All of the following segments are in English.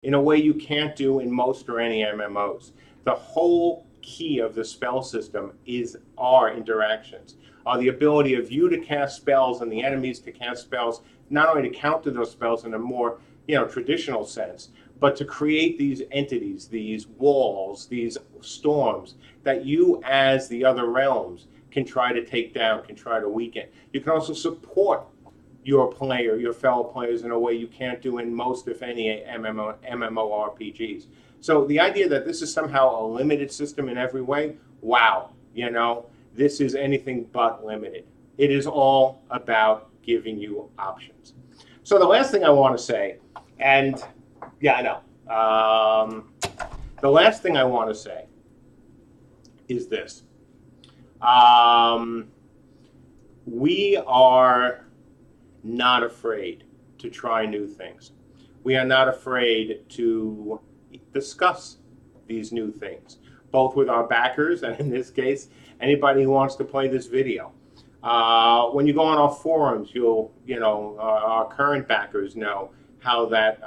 in a way you can't do in most or any MMOs. The whole key of the spell system is our interactions, the ability of you to cast spells and the enemies to cast spells, not only to counter those spells in a more traditional sense, but to create these entities, these walls, these storms that you, as the other realms, can try to take down, can try to weaken. You can also support your player, your fellow players, in a way you can't do in most, if any, MMORPGs. So the idea that this is somehow a limited system in every way, wow, this is anything but limited. It is all about giving you options. So the last thing I want to say, and yeah, I know, the last thing I want to say is this. We are not afraid to try new things. We are not afraid to discuss these new things, both with our backers and, in this case, anybody who wants to play this video. When you go on our forums, our current backers know how that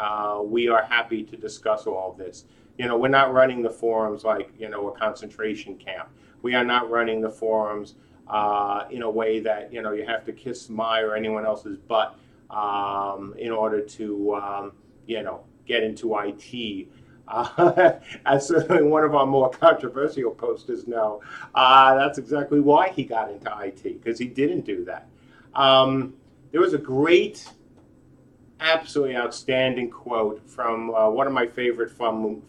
we are happy to discuss all of this. We're not running the forums like, a concentration camp. We are not running the forums in a way that, you have to kiss my or anyone else's butt in order to, get into IT. As certainly one of our more controversial posters know, that's exactly why he got into IT, because he didn't do that. There was a great, absolutely outstanding quote from one of my favorite fun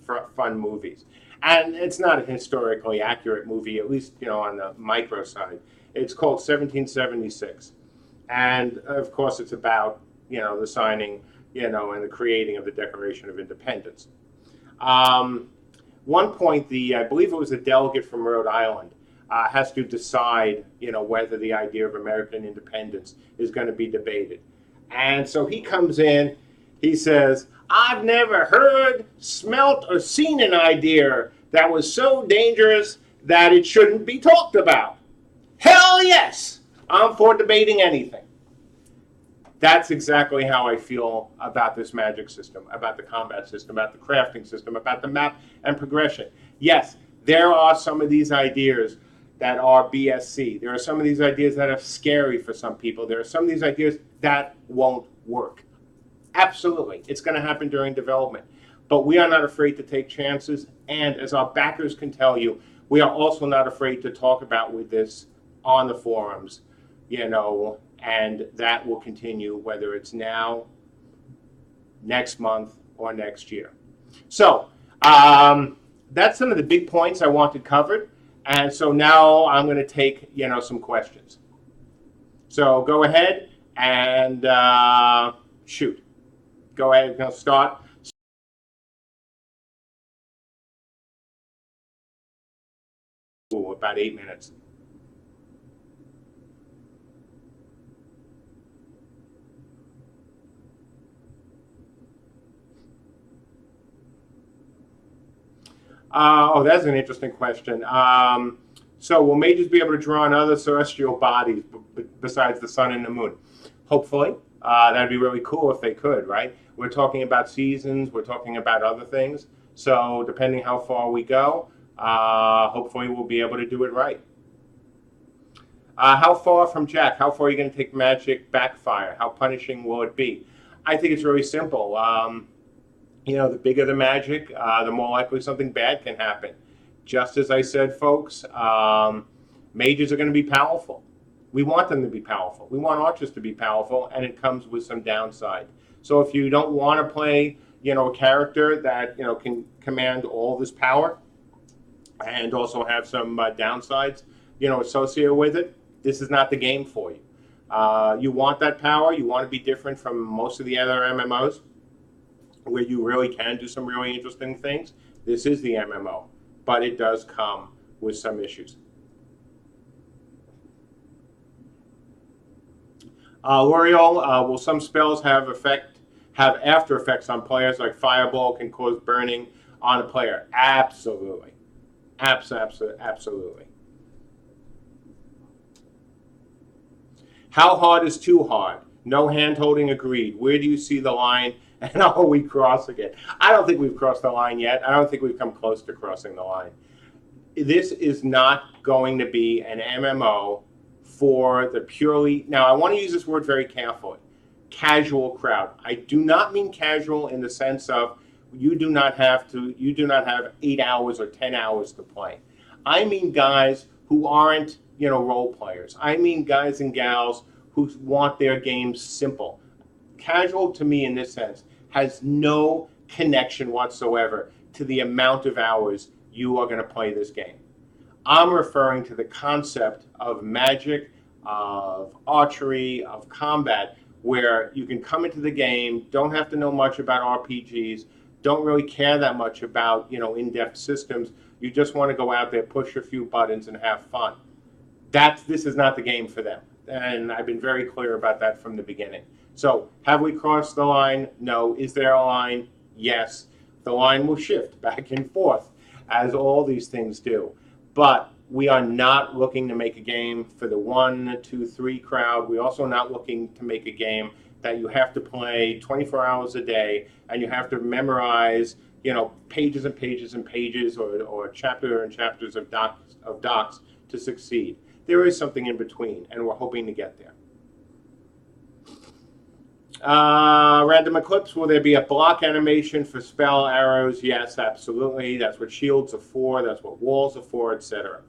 movies. And it's not a historically accurate movie, at least, on the micro side. It's called 1776. And, of course, it's about, the signing, and the creating of the Declaration of Independence. One point, I believe it was a delegate from Rhode Island, has to decide, whether the idea of American independence is going to be debated. And so he comes in, he says, "I've never heard, smelt, or seen an idea that was so dangerous that it shouldn't be talked about. Hell yes, I'm for debating anything." That's exactly how I feel about this magic system, about the combat system, about the crafting system, about the map and progression. Yes, there are some of these ideas that are BSC. There are some of these ideas that are scary for some people. There are some of these ideas that won't work. Absolutely. It's going to happen during development. But we are not afraid to take chances. And as our backers can tell you, we are also not afraid to talk about with this on the forums, and that will continue whether it's now, next month, or next year. So that's some of the big points I wanted covered. And so now I'm going to take, some questions. So go ahead and shoot. Go ahead and start. Ooh, about 8 minutes. That's an interesting question. So will mages be able to draw on other celestial bodies besides the sun and the moon? Hopefully. That'd be really cool if they could, right? We're talking about seasons. We're talking about other things. So depending how far we go, hopefully we'll be able to do it right. How far from Jack? How far are you going to take magic backfire? How punishing will it be? I think it's really simple. The bigger the magic, the more likely something bad can happen. Just as I said, folks, mages are going to be powerful. We want them to be powerful. We want archers to be powerful, and it comes with some downside. So if you don't want to play, a character that, can command all this power and also have some downsides, associated with it, this is not the game for you. You want that power. You want to be different from most of the other MMOs where you really can do some really interesting things. This is the MMO, but it does come with some issues. L'Oreal, will some spells have after effects on players, like Fireball can cause burning on a player? Absolutely. Absolutely. How hard is too hard? No hand holding agreed. Where do you see the line And are we crossing it? I don't think we've crossed the line yet. I don't think we've come close to crossing the line. This is not going to be an MMO for the purely, now I want to use this word very carefully, casual crowd. I do not mean casual in the sense of you do not have 8 hours or 10 hours to play. I mean guys who aren't, role players. I mean guys and gals who want their games simple. Casual to me in this sense has no connection whatsoever to the amount of hours you are going to play this game. I'm referring to the concept of magic, of archery, of combat, where you can come into the game, don't have to know much about RPGs, don't really care that much about, in-depth systems. You just want to go out there, push a few buttons, and have fun. This is not the game for them. And I've been very clear about that from the beginning. So have we crossed the line? No. Is there a line? Yes. The line will shift back and forth, as all these things do. But we are not looking to make a game for the 1, 2, 3 crowd. We're also not looking to make a game that you have to play 24 hours a day and you have to memorize, pages and pages and pages or chapter and chapters of docs to succeed. There is something in between, and we're hoping to get there. Random Eclipse, will there be a block animation for spell arrows? Yes, absolutely. That's what shields are for. That's what walls are for, etc.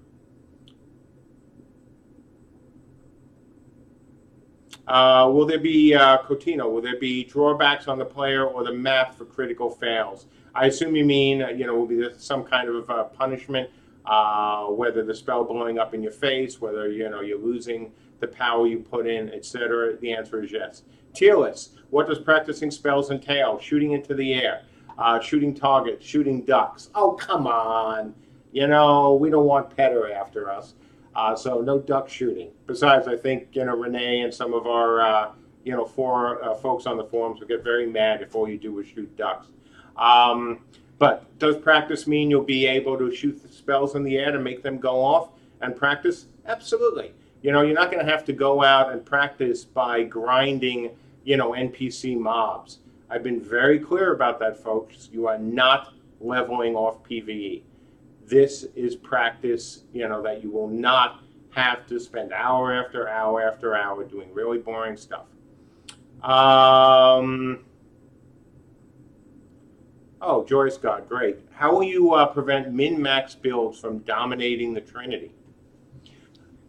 Will there be, Cotino, will there be drawbacks on the player or the map for critical fails? I assume you mean, will be some kind of punishment, whether the spell blowing up in your face, whether, you're losing the power you put in, etc. The answer is yes. Tearless, what does practicing spells entail? Shooting into the air, shooting targets, shooting ducks. Oh, come on. We don't want Petter after us. So no duck shooting. Besides, I think, Renee and some of our, folks on the forums will get very mad if all you do is shoot ducks. But does practice mean you'll be able to shoot the spells in the air to make them go off and practice? Absolutely. You're not going to have to go out and practice by grinding, NPC mobs. I've been very clear about that, folks. You are not leveling off PvE. This is practice, that you will not have to spend hour after hour after hour doing really boring stuff. Oh, Joyous God, great. How will you prevent min-max builds from dominating the Trinity?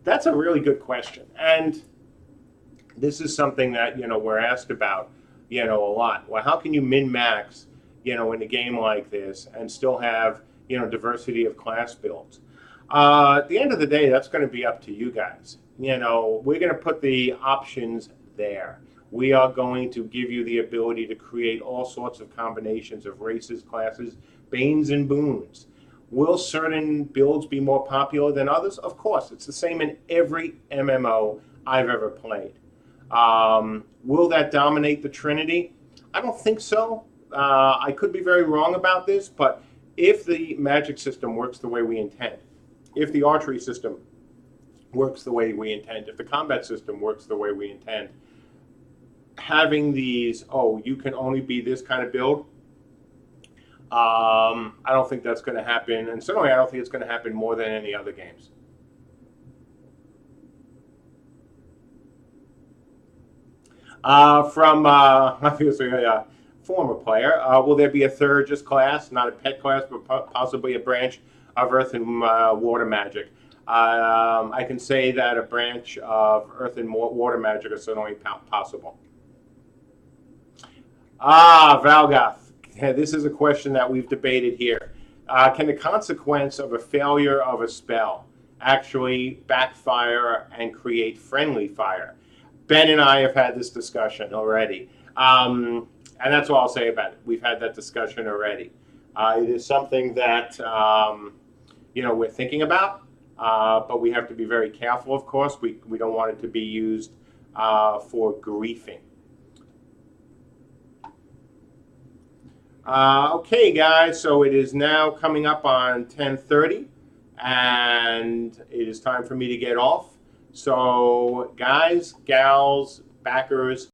That's a really good question. And this is something that, we're asked about, a lot. Well, how can you min-max, in a game like this and still have, diversity of class builds? At the end of the day, that's going to be up to you guys. We're going to put the options there. We are going to give you the ability to create all sorts of combinations of races, classes, banes, and boons. Will certain builds be more popular than others? Of course. It's the same in every MMO I've ever played. Will that dominate the Trinity? I don't think so. I could be very wrong about this, but if the magic system works the way we intend, if the archery system works the way we intend, if the combat system works the way we intend, having these, you can only be this kind of build, I don't think that's going to happen. And certainly I don't think it's going to happen more than any other games. From obviously a former player, will there be a Theurgist class, not a pet class, but possibly a branch of Earth and Water magic? I can say that a branch of Earth and Water magic is certainly possible. Valgoth. This is a question that we've debated here. Can the consequence of a failure of a spell actually backfire and create friendly fire? Ben and I have had this discussion already. And that's all I'll say about it. We've had that discussion already. It is something that, we're thinking about, but we have to be very careful, of course. We don't want it to be used for griefing. Okay, guys, so it is now coming up on 10:30, and it is time for me to get off. So, guys, gals, backers,